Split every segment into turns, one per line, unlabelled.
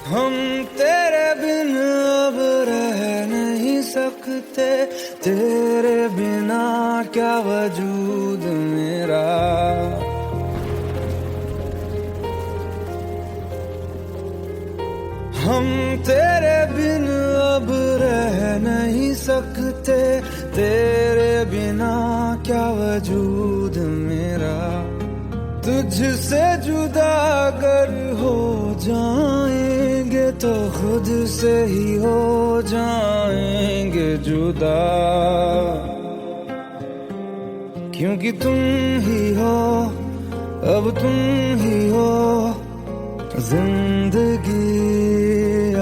हम तेरे बिन अब रह नहीं सकते, तेरे बिना क्या वजूद मेरा। हम तेरे बिन अब रह नहीं सकते, तेरे बिना क्या वजूद मेरा। तुझसे जुदा अगर हो जाएंगे तो खुद से ही हो जाएंगे जुदा, क्योंकि तुम ही हो, अब तुम ही हो जिंदगी,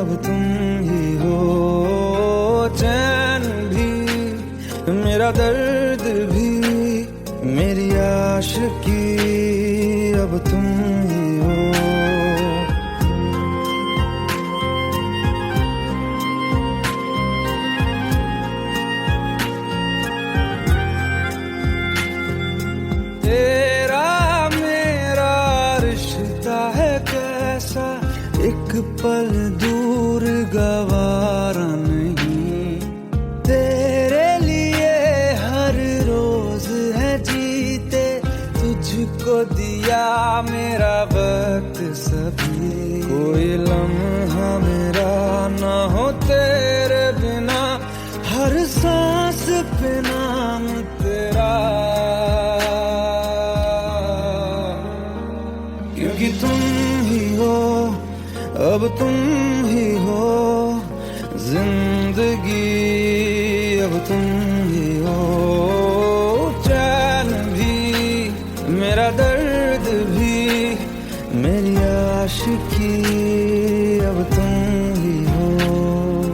अब तुम ही हो। चैन भी मेरा दर्द भी मेरी आशिकी, अब तुम ही हो। तेरा मेरा रिश्ता है कैसा, एक पल दूर गवारा नहीं। तेरे लिए हर रोज है जीते, तुझको दिया मेरा वक्त सभी। कोई लम्हा मेरा ना हो तेरे बिना, हर सांस पे नाम तेरा, क्योंकि तुम ही हो, अब तुम ही हो जिंदगी, अब तुम ही हो। चैन भी मेरा दर्द भी मेरी आशिकी, अब तुम ही हो,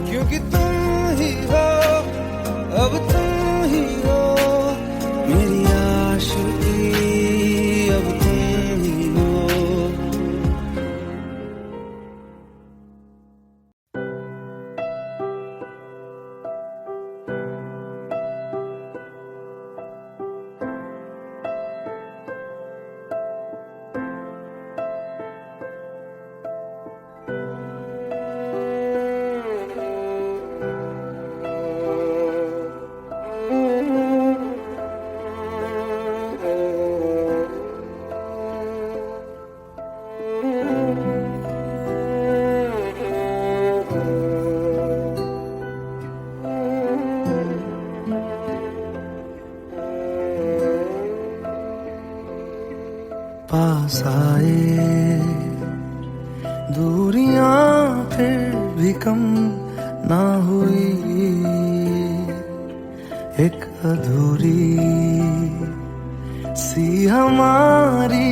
क्योंकि तुम ही हो, अब तुम ही हो मेरी आशिकी, अब तुम ही हो। पास आए दूरियां फिर भी कम ना हुई, एक अधूरी सी हमारी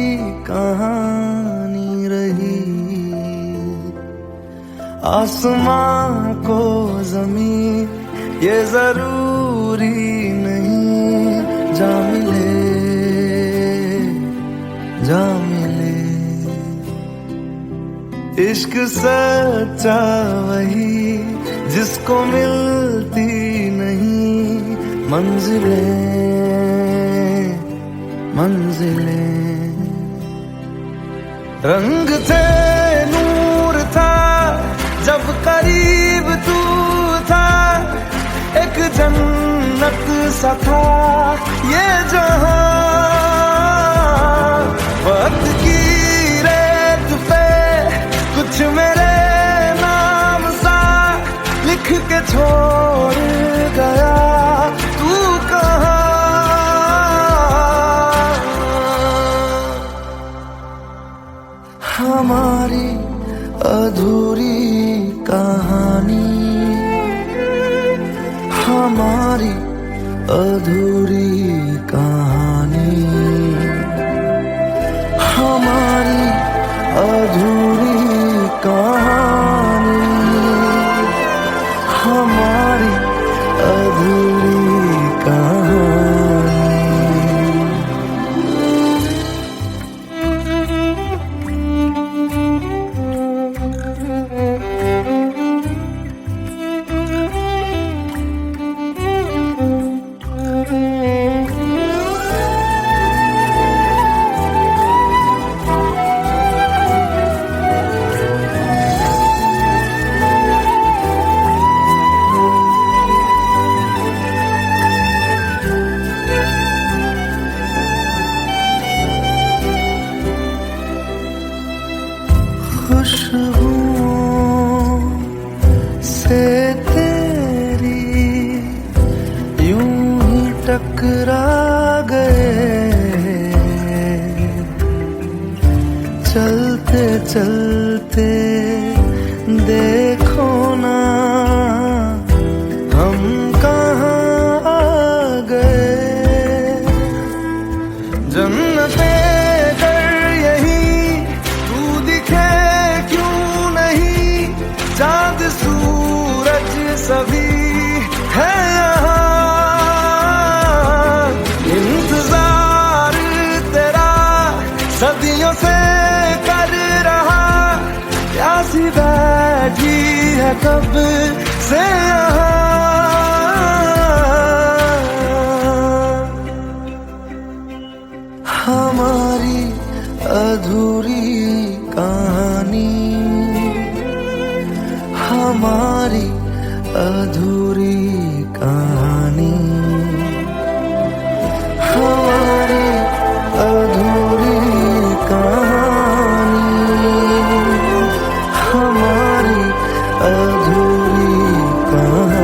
कहानी रही। आसमां को जमीन ये जरूरी नहीं, जा मिले जा मिले। इश्क सच्चा वही जिसको मिलती नहीं मंजिलें मंजिलें। रंग थे नूर था जब करीब तू था, एक जन्नत सा था ये जहां। वक्त की रेत पे कुछ मेरे नाम सा लिख के छोड़ गया, तू कहाँ। हमारी अधूरी कहानी, हमारी अधूरी कहानी, हमारी अधूरी कहानी, हमारी अधूरी कहानी। चलते देखो ना हम कहाँ आ गए। जन्नते कर यही तू दिखे क्यों नहीं, चांद सूरज सभी है यहाँ। इंतजार तेरा सदियों से कर रहा, प्यासी बैठी है कब से यहाँ। हमारी अधूरी कहानी, हमारी अधूरी कहानी, हमारी अधूरी कहानी, हमारी अधूरी कहानी।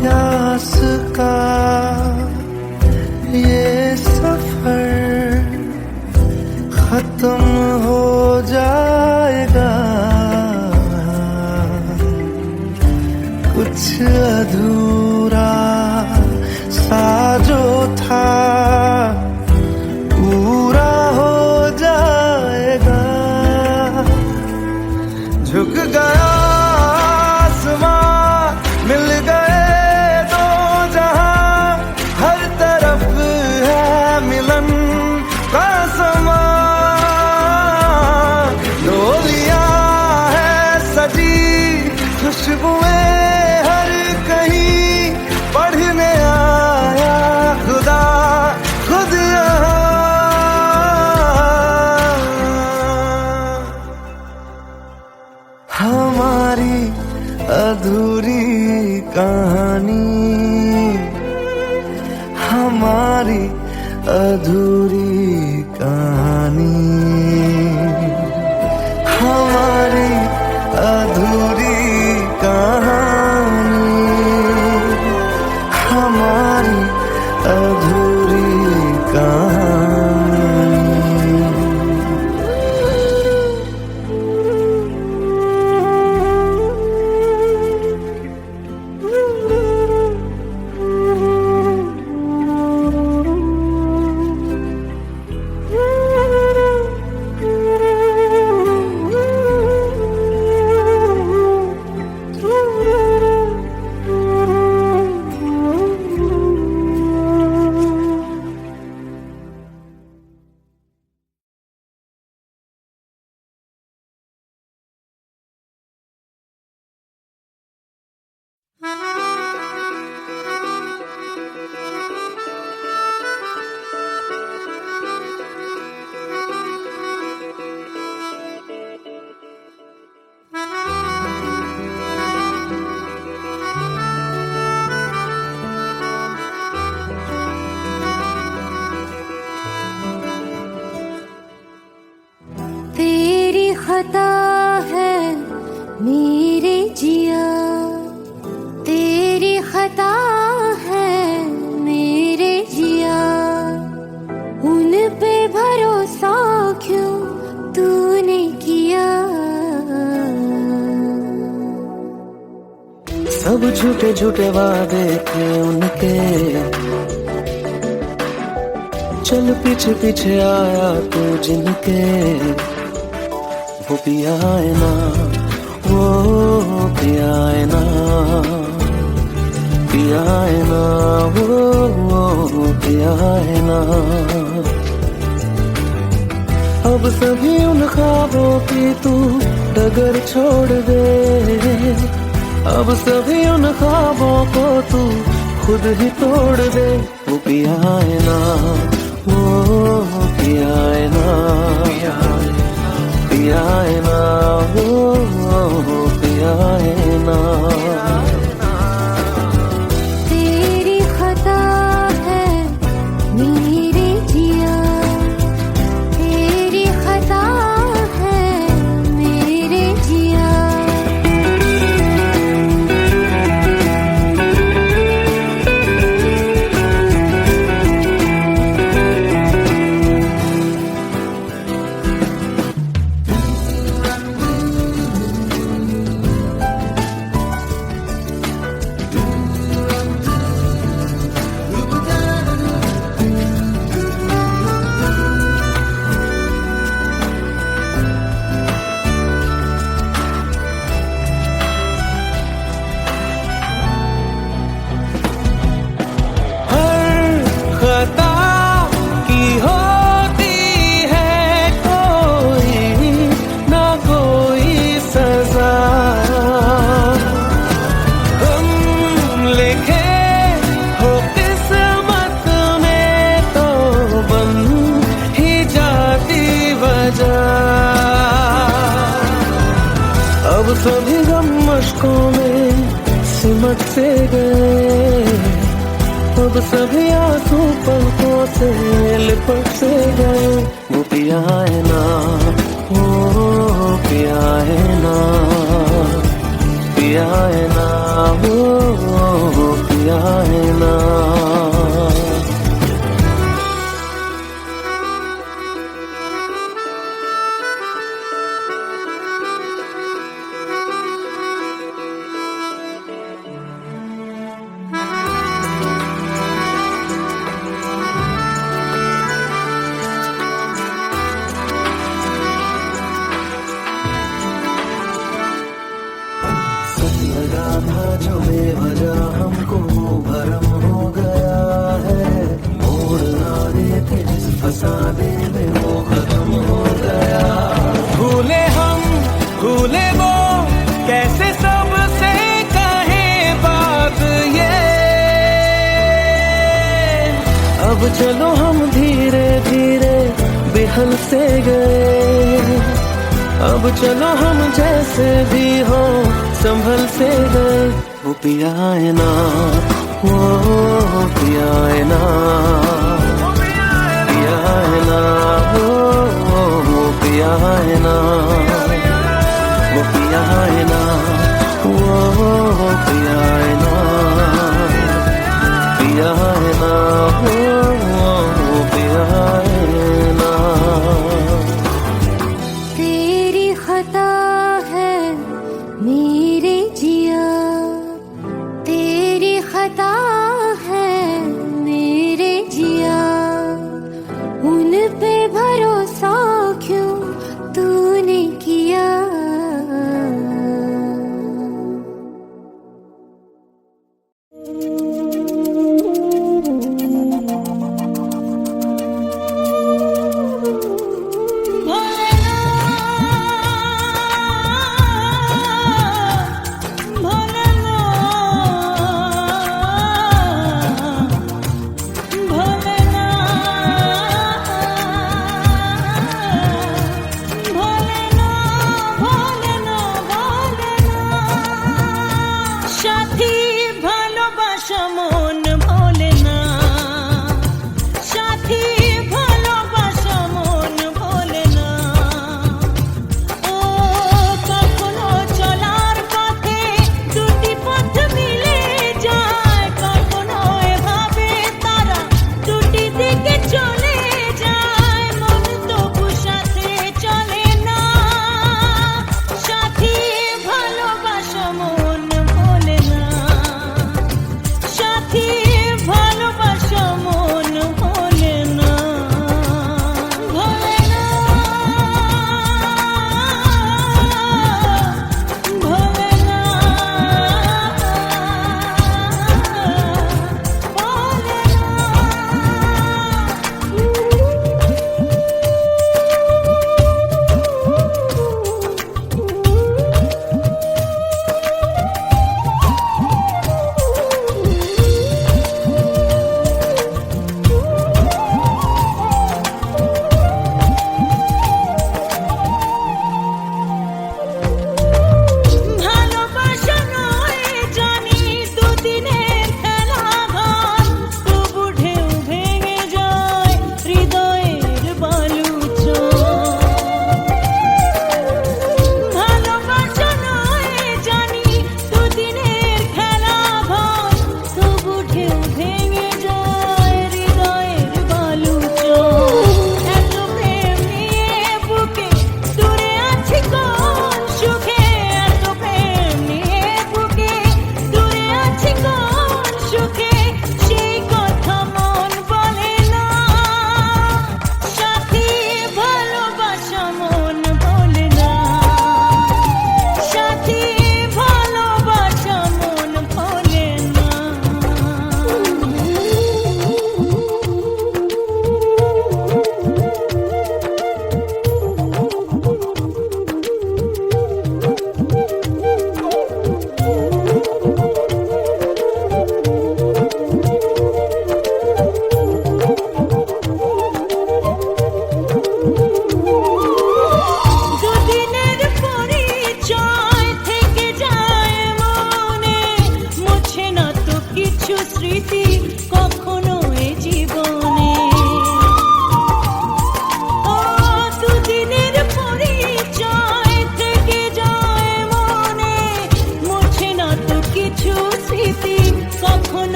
प्यास का ये सफर खत्म हो जाएगा, कुछ अधूरा सा जो था पूरा हो जाएगा। झुक गया आसमां, मिल गए दो जहां, हर तरफ है मिलन का समा। डोलियां है सजी, खुशबुएं हर कहीं, पढ़ने आया खुदा खुद यहाँ। हमारी अधूरी कहानी, हमारी अधूरी कहानी, हमारी अधूरी कहानी, हमारी अधूरी कहानी।
खता है मेरे जिया, तेरी खता है मेरे जिया, उन पे भरोसा क्यों तूने किया।
सब झूठे झूठे वादे थे उनके, चल पीछे पीछे आया तू जिनके। वो पिया है ना, वो पिया है ना, पिया है ना, वो पिया है ना। अब सभी उन ख्वाबों की तू डगर छोड़ दे, अब सभी उन ख्वाबों को तू खुद ही तोड़ दे। वो पिया है ना, वो पिया है ना, पिया है ना, सभी गम मशकों में सिमट से गए, अब सभी आंसू पलकों से लिपट से गए। वो पिया है ना, वो पिया है ना, पिया है ना, वो पिया है ना। लगा था जो बेवजह हमको भरम हो गया है, मोड़ ना रहे थे जिस फसाने में वो खत्म हो गया। भूले हम भूले वो, कैसे सबसे कहे बात ये। अब चलो हम धीरे धीरे बेहल से गए, अब चलो हम जैसे भी हो संभल से गए। वो पिया है ना, वो पिया है ना, पिया है ना, वो पिया है ना, वो पिया है ना, वो पिया है ना, पिया है ना, वो पिया है ना।
तेरी खता है मेरे जिया, तेरी खता है मेरे जिया, उन पे भरोसा क्यों तूने किया।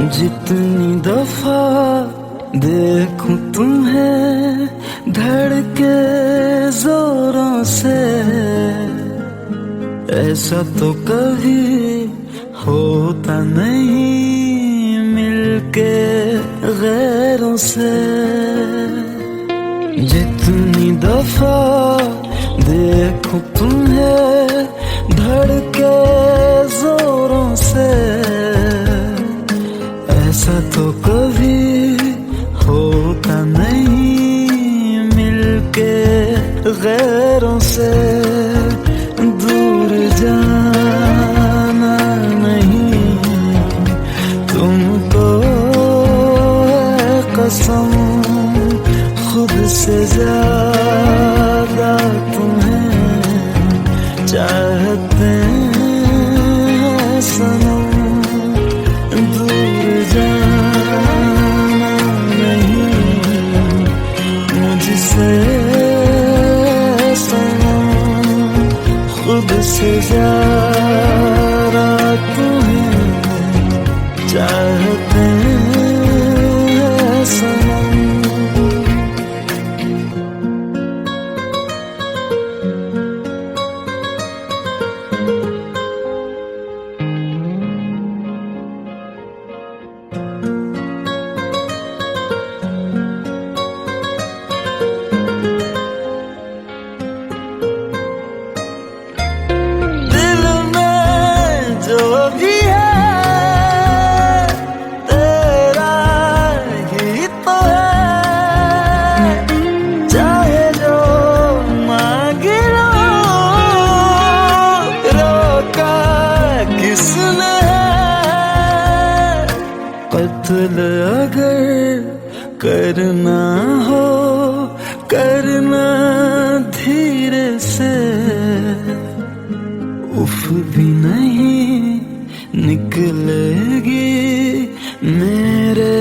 जितनी दफा देखूं तुम्हें धड़के जोरों से, ऐसा तो कभी होता नहीं मिलके गैरों से। जितनी दफा देखूं तुम्हें धड़के जोरों से, ऐसा तो कभी होता नहीं मिलके गैरों से। दूर जाना नहीं तुमको है कसम, खुद से ज्यादा तुम्हें चाहते हैं सनम। दूर जाना नहीं मुझसे सनम, खुद से ज्यादा तुम्हें चाहते हैं सनम। कत्ल अगर करना हो करना धीरे से, उफ भी नहीं निकलेगी मेरे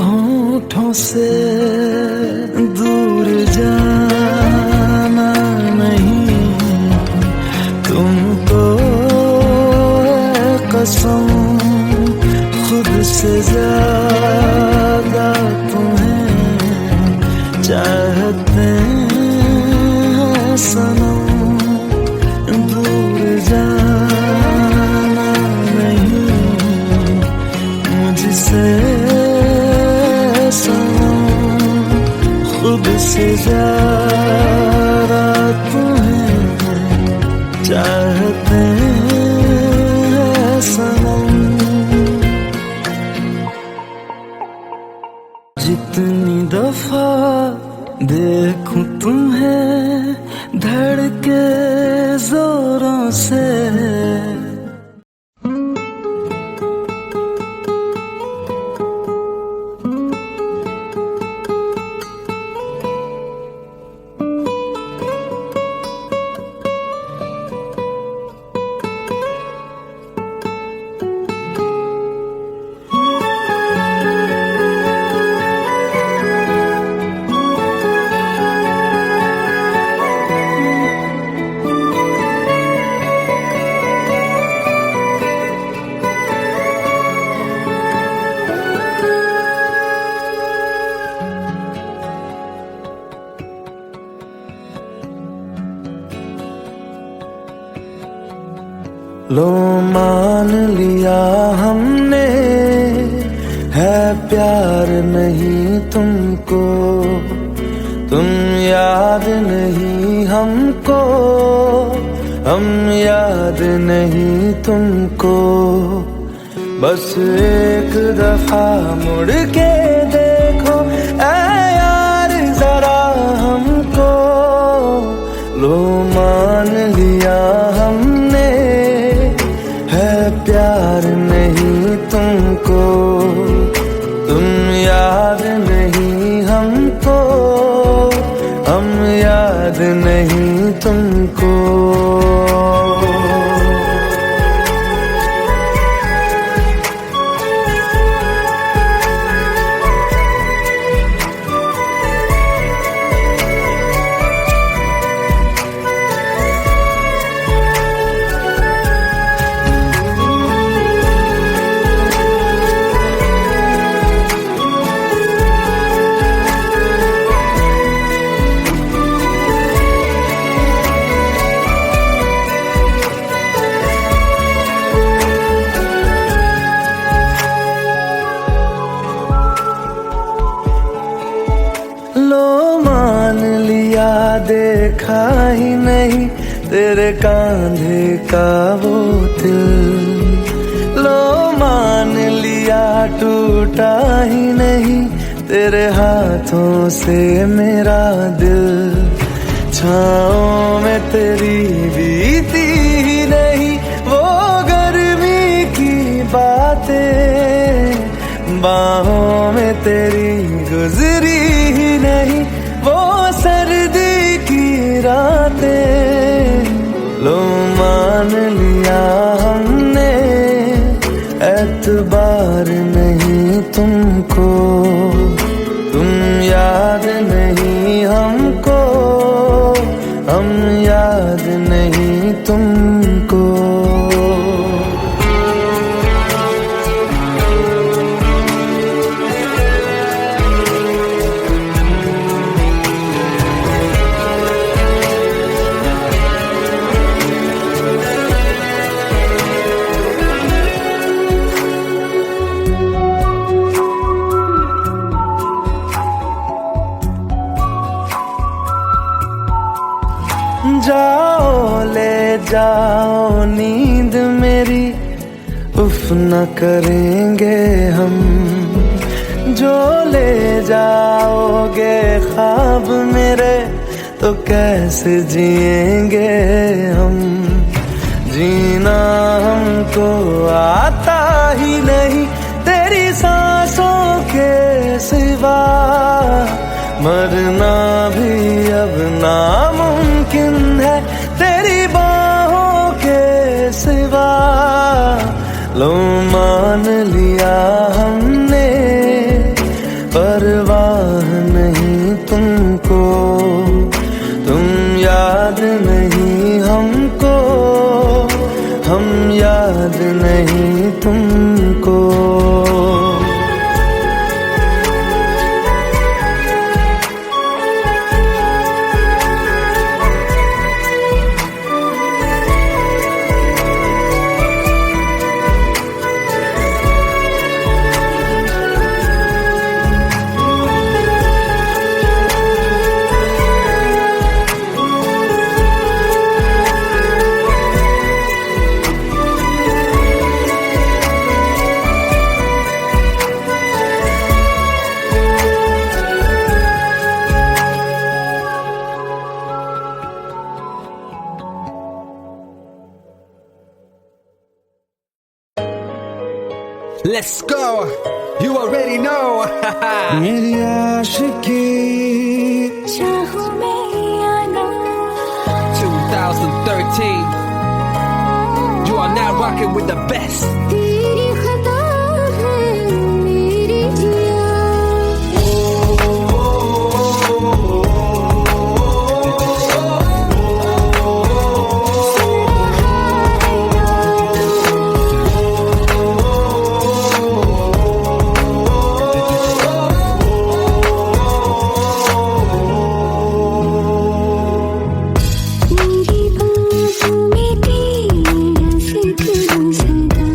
होठों से। दूर जाना नहीं तुमको है कसम, खुद से ज्यादा तुम्हें चाहते हैं सनम। दूर जाना नहीं मुझसे सनम, खुद से ज्यादा तुम्हें चाहते हैं सनम। जितनी दफा देखूं तुम्हें धड़के जोरों से, लो मान लिया हमने है प्यार नहीं तुमको, तुम याद नहीं हमको, हम याद नहीं तुमको। बस एक दफा मुड़ के देखो ऐ यार जरा हमको। लो मान लिया हमने है प्यार नहीं तुमको, तुम याद नहीं हमको, हम याद नहीं तुमको। तेरे कांधे का वो दिल। लो मान लिया टूटा ही नहीं, तेरे हाथों से मेरा दिल। छाँव में तेरी बीती ही नहीं वो गर्मी की बातें, बाहों में तेरी गुजरी ही नहीं वो सर्दी की रातें। लो मान लिया हमने एतबार नहीं तुमको, तुम याद नहीं हमको, हम याद नहीं तुमको। जाओ ले जाओ नींद मेरी, उफ न करेंगे हम। जो ले जाओगे ख्वाब मेरे, तो कैसे जिएंगे हम। जीना हमको आता ही नहीं तेरी सांसों के सिवा, मरना भी अब नामुमकिन है तेरी बाहों के सिवा। लो मान लिया हमने परवाह नहीं तुमको, तुम याद नहीं हमको, हम याद नहीं तुमको।
Let's go, you already know.
मेरी आशिकी
चाहूं मैं या ना,
2013, you are now rocking with the best.
तेरी खता है मेरी जिया। मेरी बाहों में तेरा फिक्र सदा,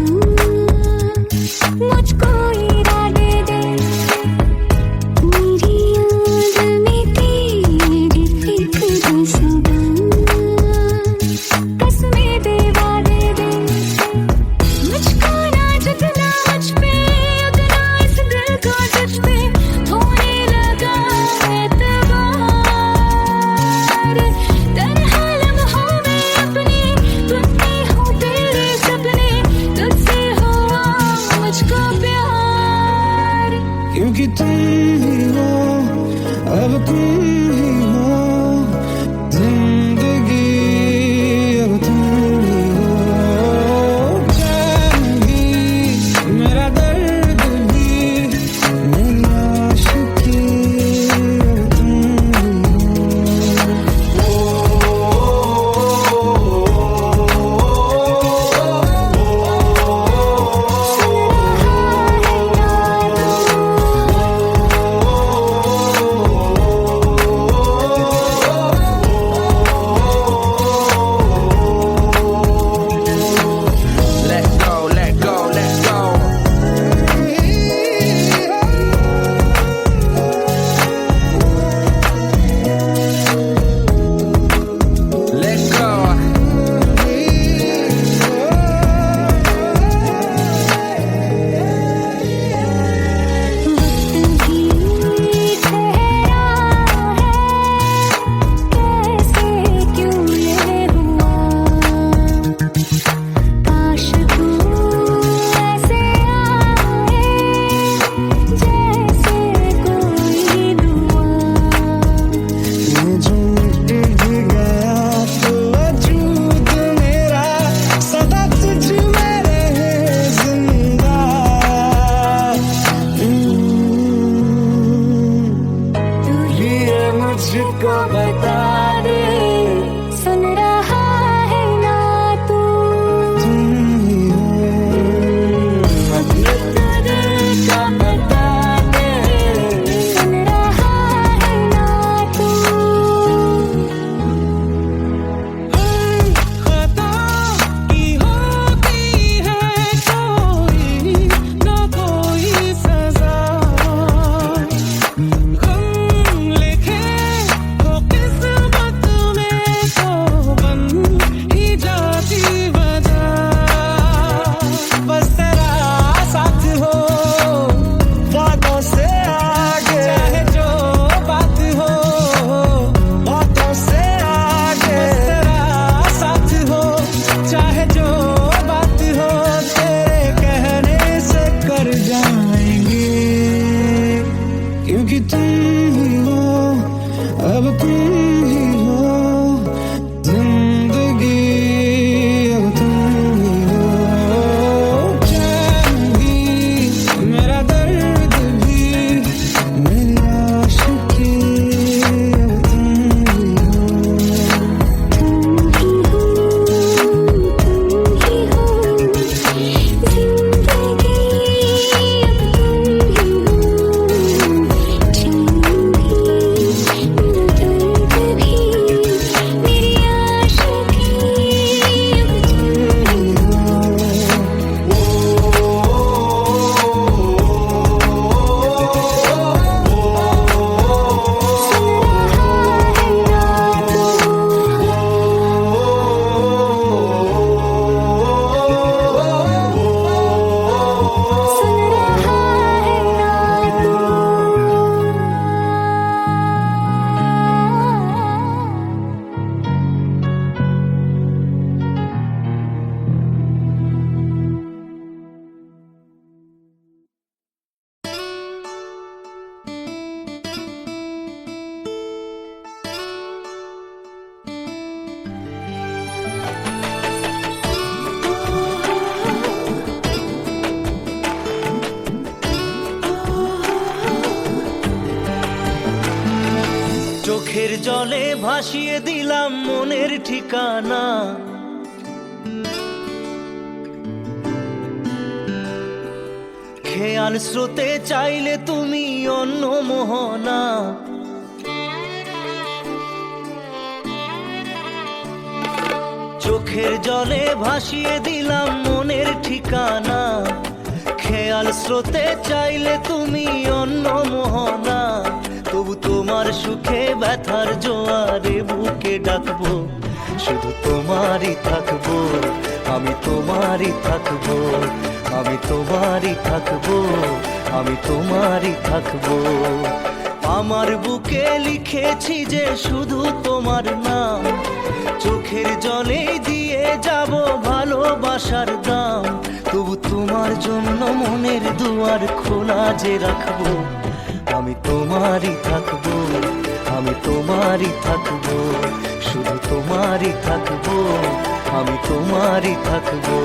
চোখের জলে ভাসিয়ে দিলাম মনের ঠিকানা, খেয়াল স্রোতে চাইলে তুমি অন্য মোহনা। চোখের জলে ভাসিয়ে দিলাম মনের ঠিকানা, খেয়াল স্রোতে চাইলে তুমি অন্য মোহনা। তবু তোমার সুখে ব্যথার জোয়ারে বুকে ডাকবো, শুধু তোমারই থাকবো, আমি তোমারই থাকবো, আমি তোমারই থাকবো, আমি তোমারই থাকবো। আমার বুকে লিখেছি যে শুধু তোমার নাম, চোখের জলে দিয়ে যাব ভালোবাসার দাম। তবু তোমার জন্য মনের দুয়ার খোলা যে রাখবো, আমি তোমারই থাকবো, আমি তোমারই থাকবো, শুধু তোমারই থাকবো, আমি তোমারই থাকবো।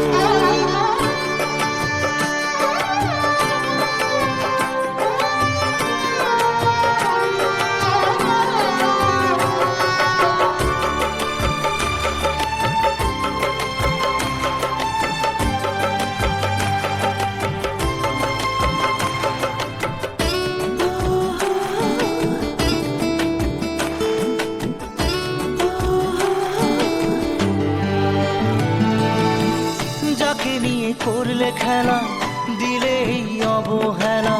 যাকে নিয়ে করলে খেলা, দিলে এই অবহেলা,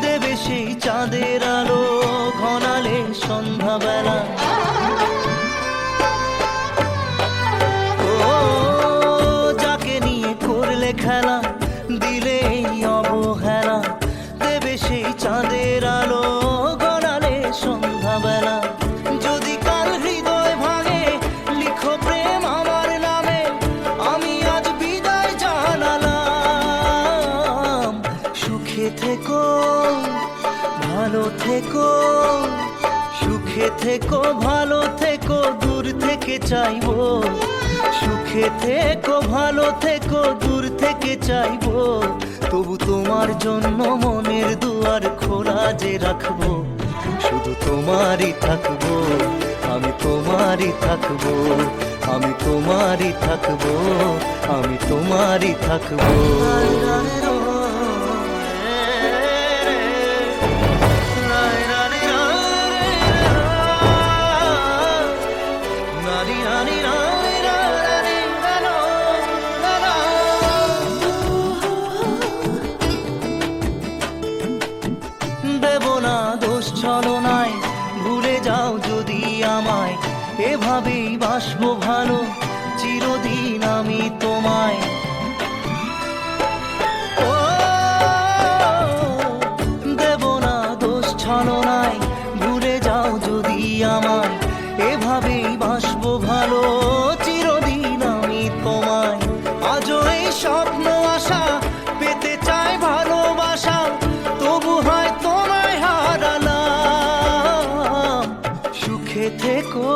দেবে সেই চাঁদের আলো ঘনালে সন্ধ্যাবেলা। ও যাকে নিয়ে করলে খেলা, দিলে এই অবহেলা, দেবে সেই চাঁদের আলো ঘনালে সন্ধ্যাবেলা। যদি কাল হৃদয় ভাঙে লিখো প্রেম আমার নামে, আমি আজ বিদায় জানালাম। সুখে থেকো, ভালো থেকো, সুখে থেকো, ভালো থেকো, দূর থেকে চাইবো। সুখে থেকো, ভালো থেকো, দূর থেকে চাইবো। তবু তোমার জন্য মনের দুয়ার খোলা যে রাখবো, শুধু তোমারই থাকবো, আমি তোমারই থাকবো, আমি তোমারই থাকবো, আমি তোমারই থাকবো। দেব না দোষ ছলনায়, ভুলে যাও যদি আমায়, এভাবেই বাসবো ভালো চিরদিন আমি তোমায়। ও দেব না দোষ ছলনায়, ভুলে যাও যদি আমায়, এভাবেই বাসবো ভালো চিরদিন আমি তোমায়। আজও এই স্বপ্ন আশা পেতে চাই ভালোবাসা, তবু হয় তোমায় হারালাম। সুখে থেকো,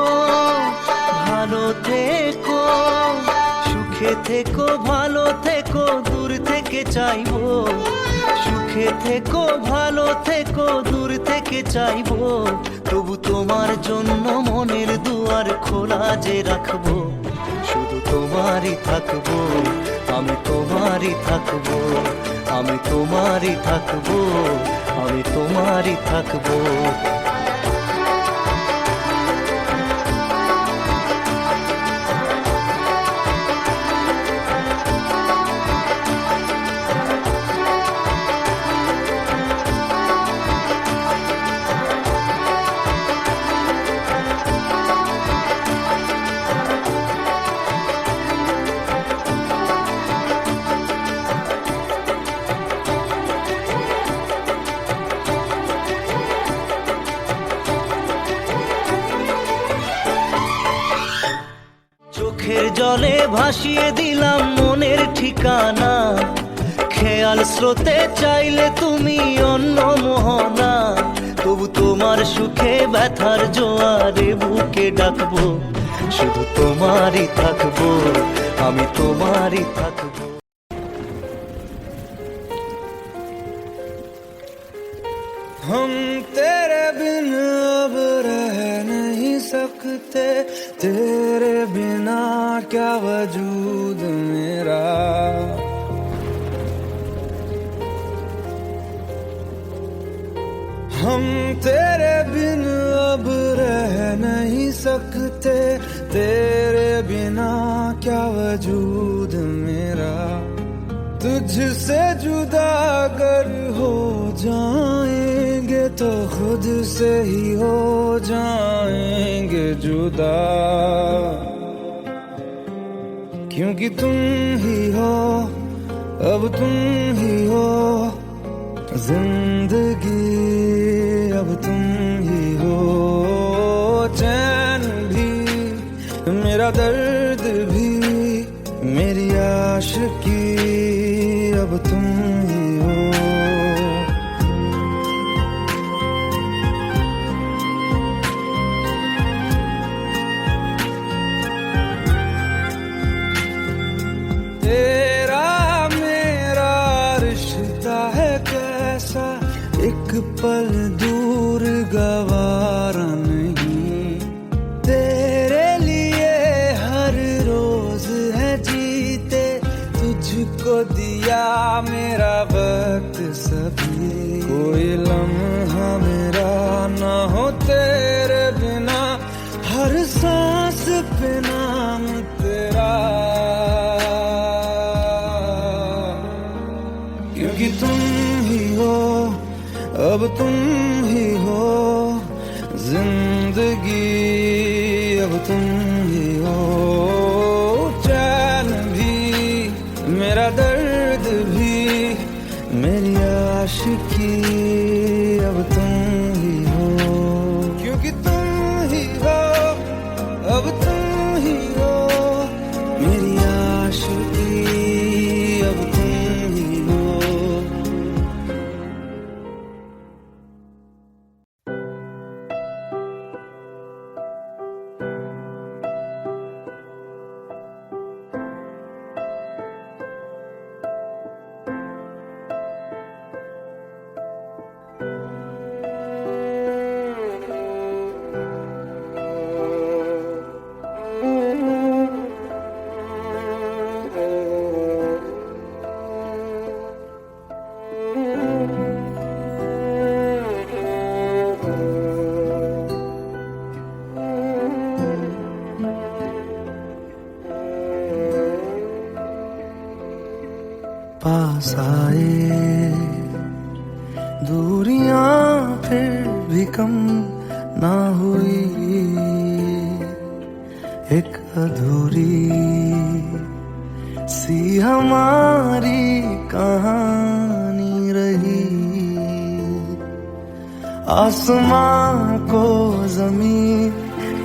ভালো থেকো, সুখে থেকো, ভালো থেকো, দূর থেকে চাইবো। সুখে থেকো, ভালো থেকো, দূর থেকে চাইবো। তবু তোমার জন্য মনের দুয়ার খোলা যে রাখবো, শুধু তোমারই থাকবো, আমি তোমারই থাকবো, আমি তোমারই থাকবো, আমি তোমারই থাকবো। চোখের জলে ভাসিয়ে দিলাম মনের ঠিকানা, খেয়াল স্রোতে চাইলে তুমি অন্য মোহনা। তবু তোমার সুখে ব্যথার জোয়ারে বুকে ডাকবো, শুধু তোমারই থাকবো, আমি তোমারই থাকবো। हम तेरे बिन अब रह नहीं सकते, तेरे बिना क्या वजूद मेरा। हम तेरे बिन अब रह नहीं सकते, तेरे बिना क्या वजूद मेरा। तुझसे जुदा अगर हो जाएंगे तो खुद से ही हो जाएंगे जुदा, क्योंकि तुम ही हो, अब तुम ही हो जिंदगी, अब तुम ही हो चैन भी, मेरा दर्द भी, मेरी आशिकी, अब तुम ही हो। तेरा मेरा रिश्ता है कैसा, एक पल दूर गवारा नहीं। तेरे लिए हर रोज है जीते, तुझको दिया मेरा वक्त सभी। कोई लम्हा मेरा ना हो तेरे बिना, हर सांस पे नाम तेरा, क्योंकि तुम ही हो, अब तुम ही हो जिंदगी, अब तुम ही हो चैन भी, मेरा दर्द भी, मेरी आशिकी, अब तुम ही हो, क्योंकि तुम ही हो, अब तुम ही हो मेरी आशिकी, अब तुम ही हो। पास आए दूरियां फिर भी कम ना हुई, एक अधूरी सी हमारी कहानी रही। आसमां को ज़मीन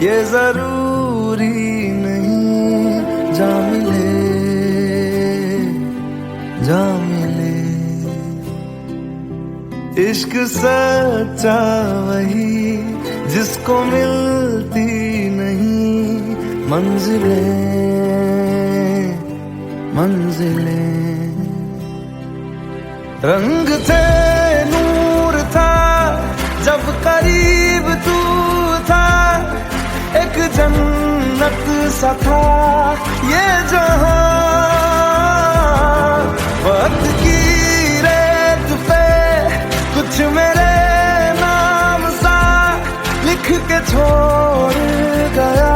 ये जरूरी नहीं, जा मिले जा मिले। इश्क सच्चा वही जिसको मिलती नहीं मंजिलें मंजिलें। रंग थे नूर था जब करीब तू था, एक जन्नत सा था ये जहां। वक्त की रेत पे कुछ मेरे नाम सा लिख के छोड़ गया,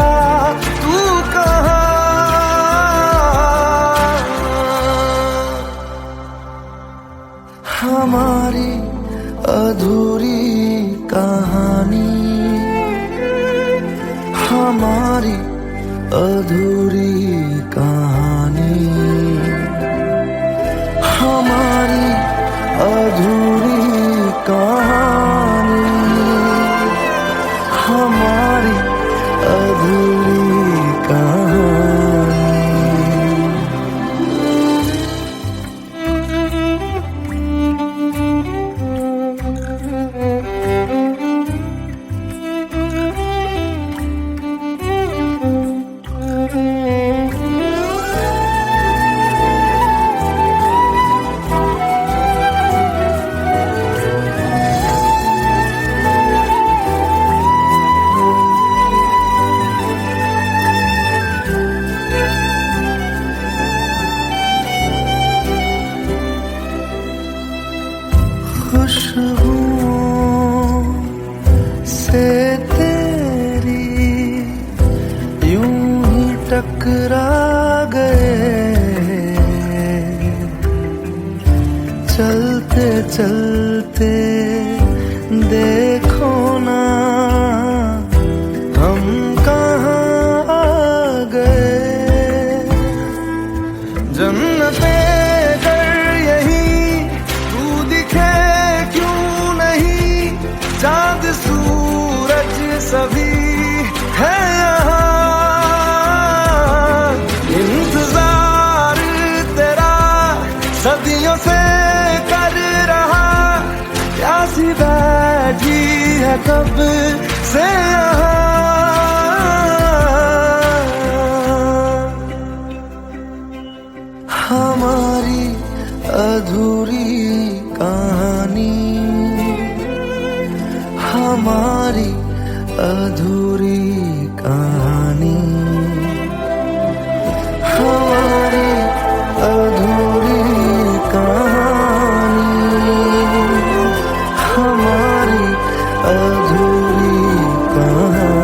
तू कहाँ। हमारी अधूरी कहानी, हमारी अधूरी कहानी। चलते देखो ना हम कहाँ आ गए। जन्नते कर यही तू दिखे क्यों नहीं, चाँद सूरज सभी है यहाँ। इंतजार तेरा सदियों से कर रहा, प्यासी बैठी है कब से यहाँ। हमारी अधूरी कहानी, हमारी अधूरी कहानी, हमारी अधूरी कहानी, हमारी अधूरी कहानी।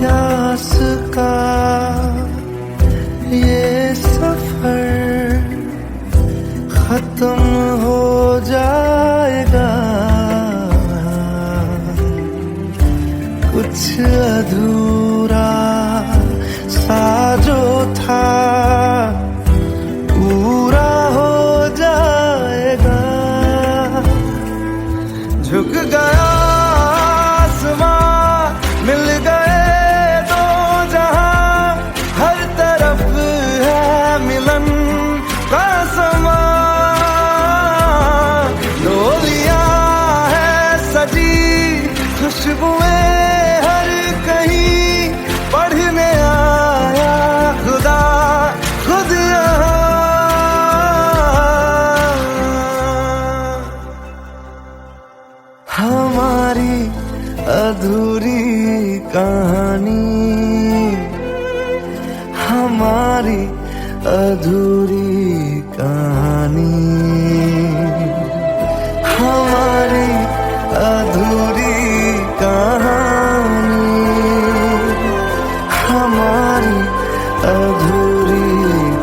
प्यास का ये सफर खत्म हो जाएगा, कुछ अधूरा सा जो था पूरा हो जाएगा। झुक गया आसमां, मिल गए दो जहां, हर तरफ है मिलन का समा। डोलियां है सजी खुशबुएं हर कहीं, पढ़ने आया खुदा खुद यहाँ। हमारी अधूरी कहानी, हमारी अधूरी कहानी, हमारी अधूरी कहानी, हमारी अधूरी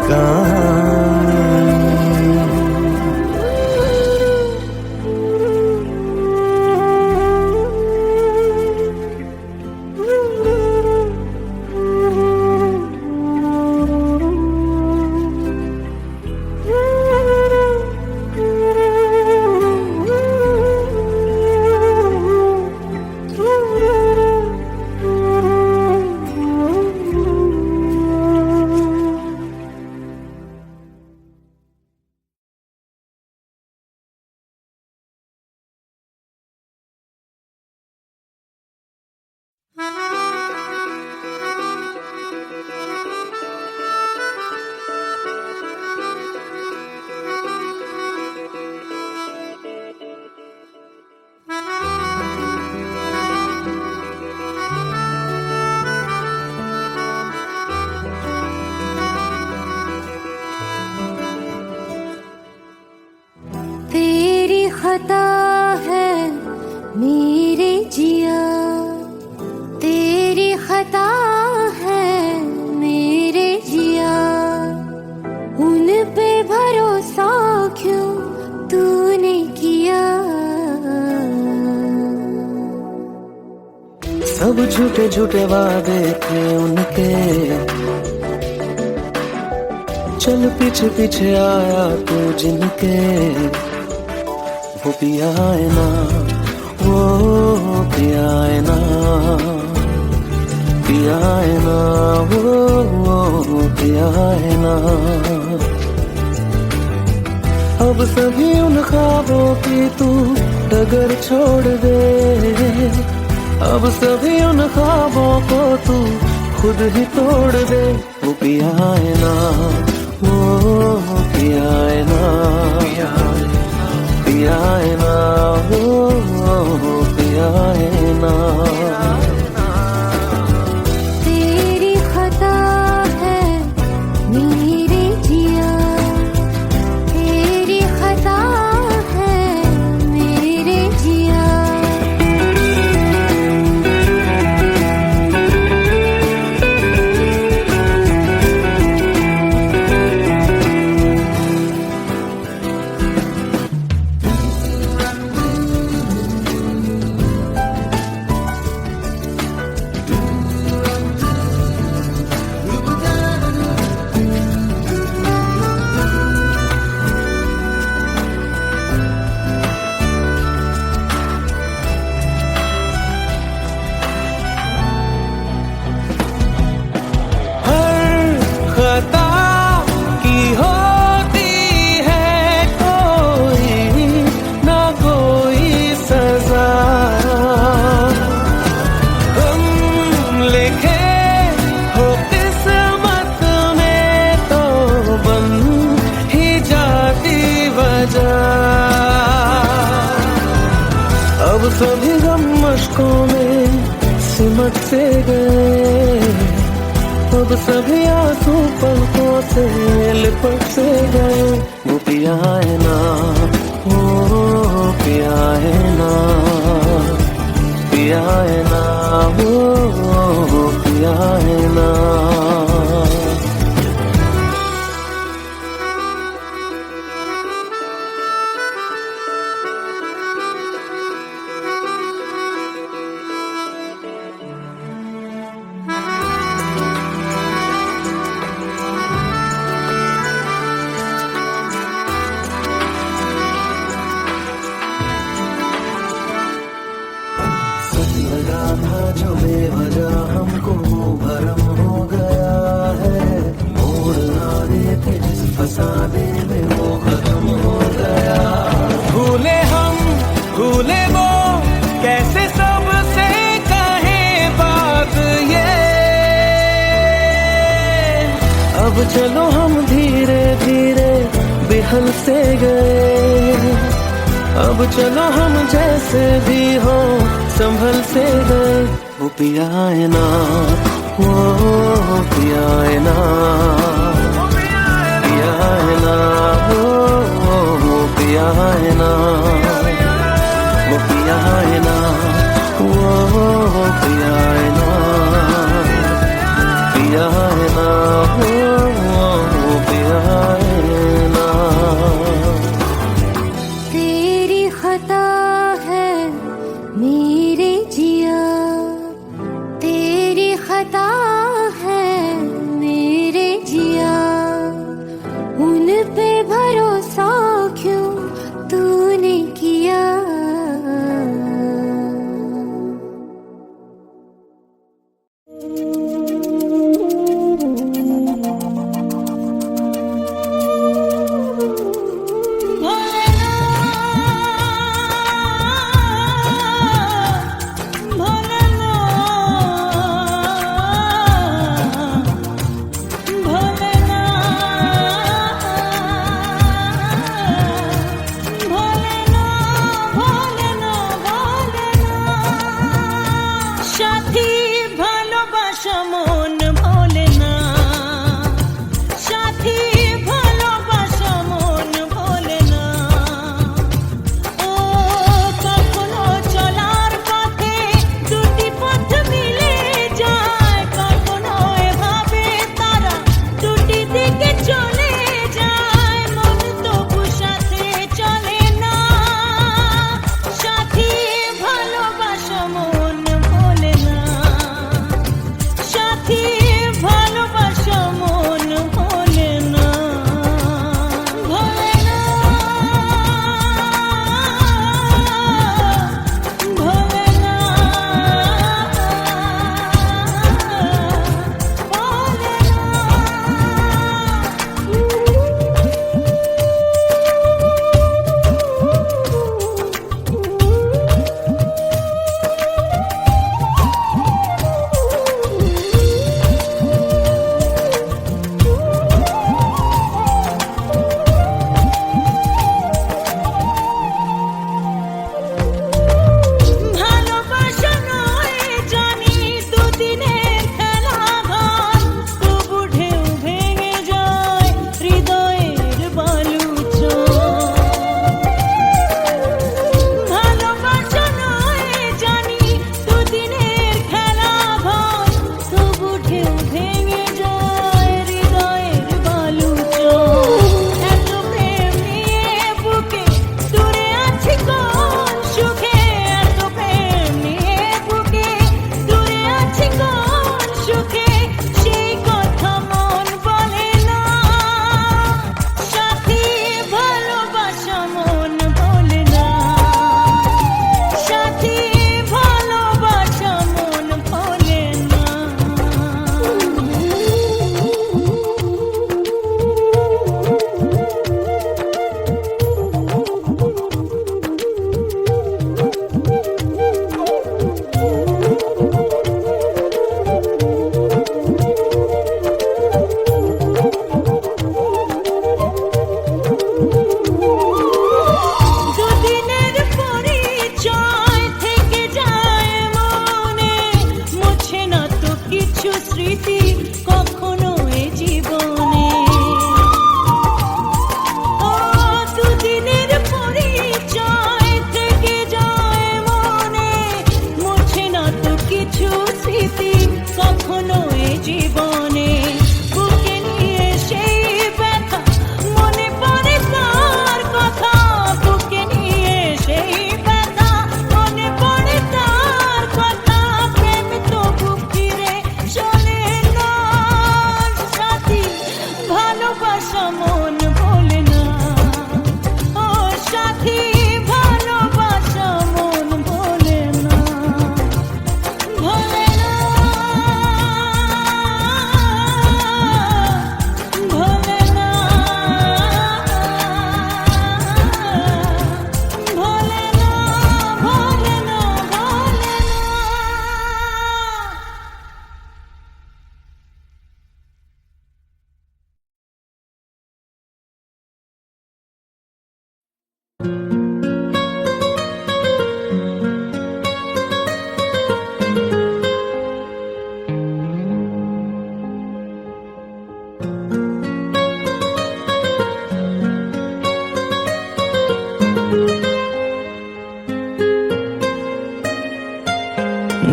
कहानी।
तेरी खता है मेरे जिया, तेरी खता है मेरे जिया, उन पे भरोसा क्यों तूने किया।
सब झूठे झूठे वादे थे उनके, चल पीछे पीछे आया तू जिनके। वो पिया है ना, वो पिया है ना, पिया है ना, वो पिया है ना। अब सभी उन ख्वाबों की तू डगर छोड़ दे, अब सभी उन ख्वाबों को तू खुद ही तोड़ दे। वो पिया है ना, वो पिया है ना, पिया है ना, जा। अब सभी गम मशकों में सिमट से गए, अब सभी आंसू पलकों से लिपट से गए। वो पिया है ना, वो पिया है ना, पिया है ना, वो पिया है ना। लगा था जो बेवजह हमको वो भरम हो गया है। मोड़ आने थे जिस फसाने में वो खत्म हो गया। भूले हम भूले वो कैसे सबसे कहे बात ये। अब चलो हम धीरे धीरे बेहल से गए, अब चलो हम जैसे भी हो संभल से गए। वो पिया है ना, वो पिया है ना, पिया है ना, वो पिया है ना, वो पिया है ना, वो पिया है ना, पिया है ना, वो पिया है ना।
तेरी खता है मेरे जिया, तेरी खता है मेरे जिया। उन पे भरोसा क्यों तूने किया।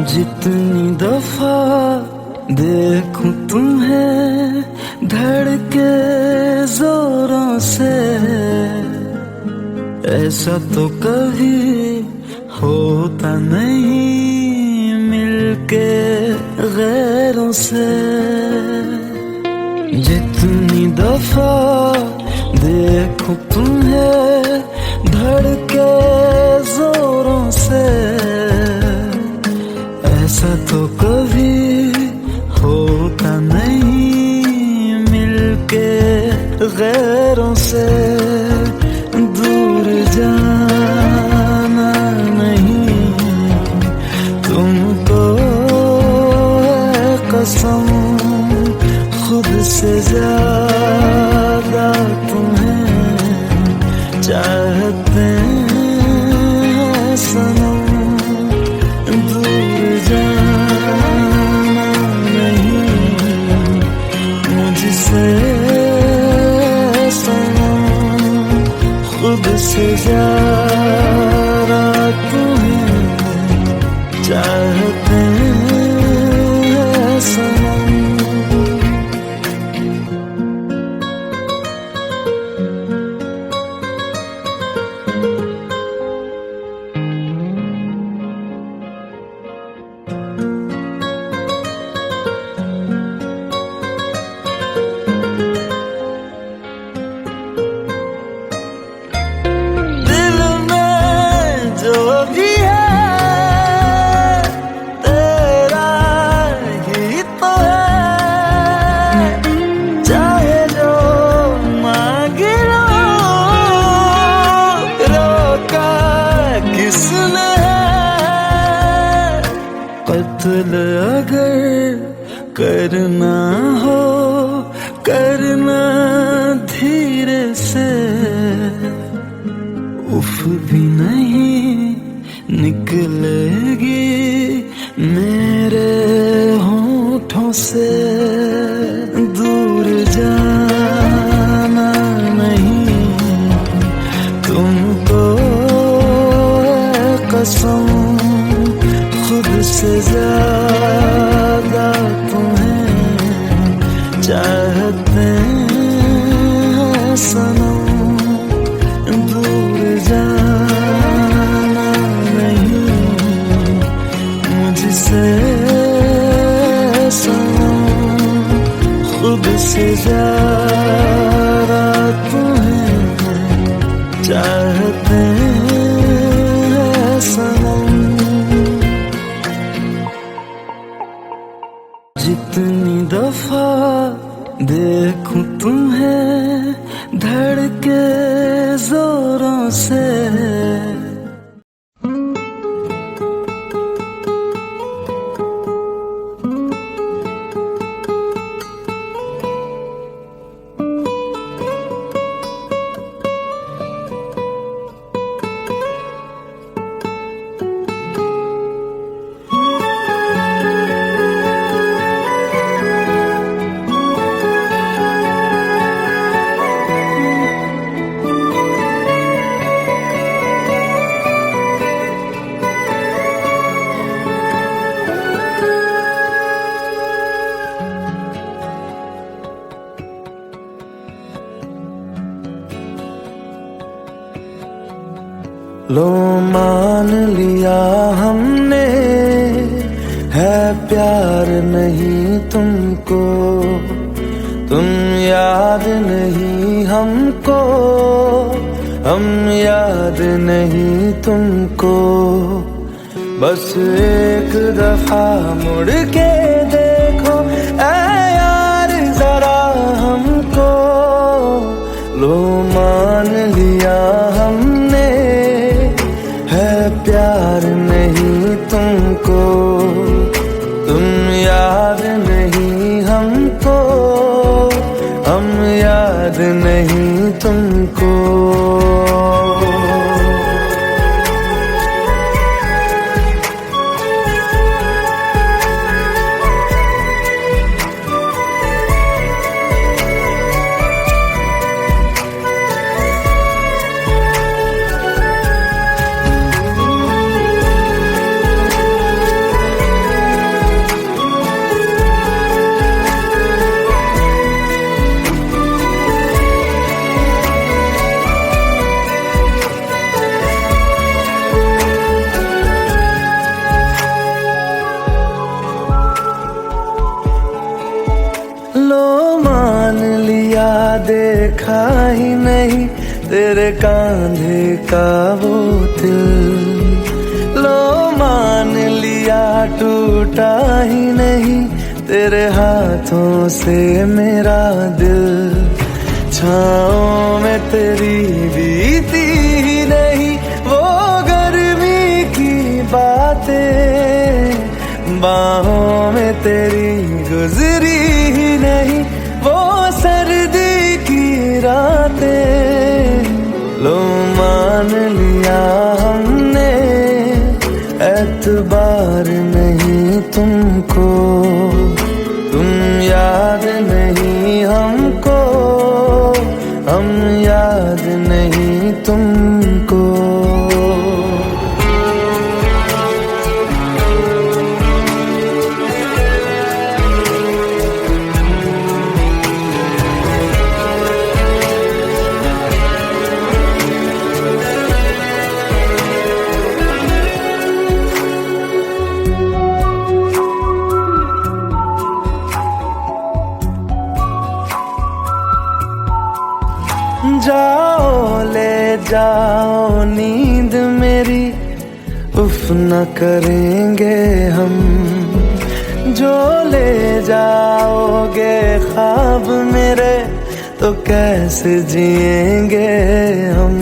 जितनी दफा देखूं तुम्हें धड़के जोरों से, ऐसा तो कभी होता नहीं मिलके गैरों से। जितनी दफा देखूं तुम्हें धड़के जोरों से, ऐसा तो कभी होता नहीं मिलके गैरों से। दूर जाना नहीं तुमको है कसम, खुद से ज्यादा तुम्हें चाहते हैं सनम। दूर जाना नहीं मुझसे सनम, खुद से ज्यादा तुम्हें चाहते हैं सनम। कत्ल अगर करना हो करना धीरे से, उफ भी नहीं निकलेगी मेरे होठों से। दूर जाना नहीं तुमको है कसम, खुद से ज्यादा तुम्हें चाहते हैं सनम। दूर जाना नहीं मुझसे सनम, खुद से ज्यादा तुम्हें चाहते हैं सनम। जितनी दफा देखूं तुम्हें धड़के जोरों से, लो मान लिया हमने है प्यार नहीं तुमको, तुम याद नहीं हमको, हम याद नहीं तुमको। बस एक दफा मुड़ के देखो ऐ यार जरा हमको। लो मान लिया हमने है प्यार नहीं तुमको, तुम याद नहीं हमको, हम याद नहीं तुमको। देखा ही नहीं तेरे कांधे का वो दिल। लो मान लिया टूटा ही नहीं तेरे हाथों से मेरा दिल। छाँव में तेरी बीती ही नहीं वो गर्मी की बातें, बाहों में तेरी गुजरी ही नहीं वो सर्दी की रातें। लो मान लिया हमने एतबार नहीं तुमको, तुम याद नहीं हमको, हम याद नहीं तुमको। जाओ ले जाओ नींद मेरी, उफ न करेंगे हम। जो ले जाओगे ख्वाब मेरे तो कैसे जिएंगे हम।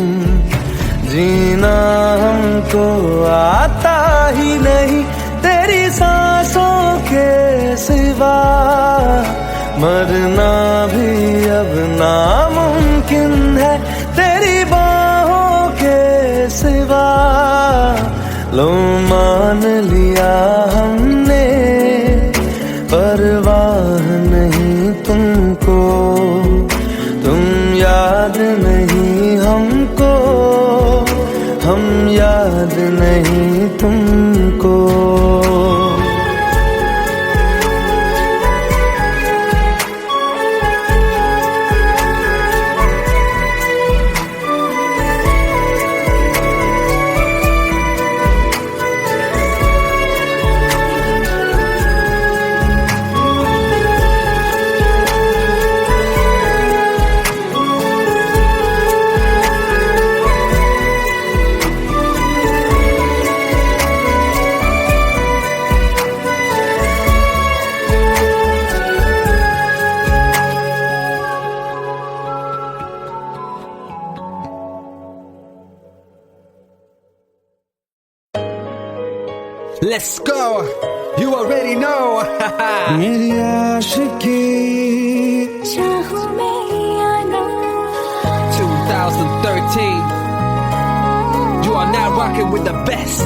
जीना हमको आता ही नहीं तेरी सांसों के सिवा, मरना भी अब नामुमकिन है तेरी बाहों के सिवा। लो मान लिया हमने परवाह नहीं तुमको, तुम याद नहीं हमको, हम याद नहीं तुमको।
Let's go. You already know.
मेरी आशिकी
चाहूं मैं या ना,
2013. You are now rocking with the best.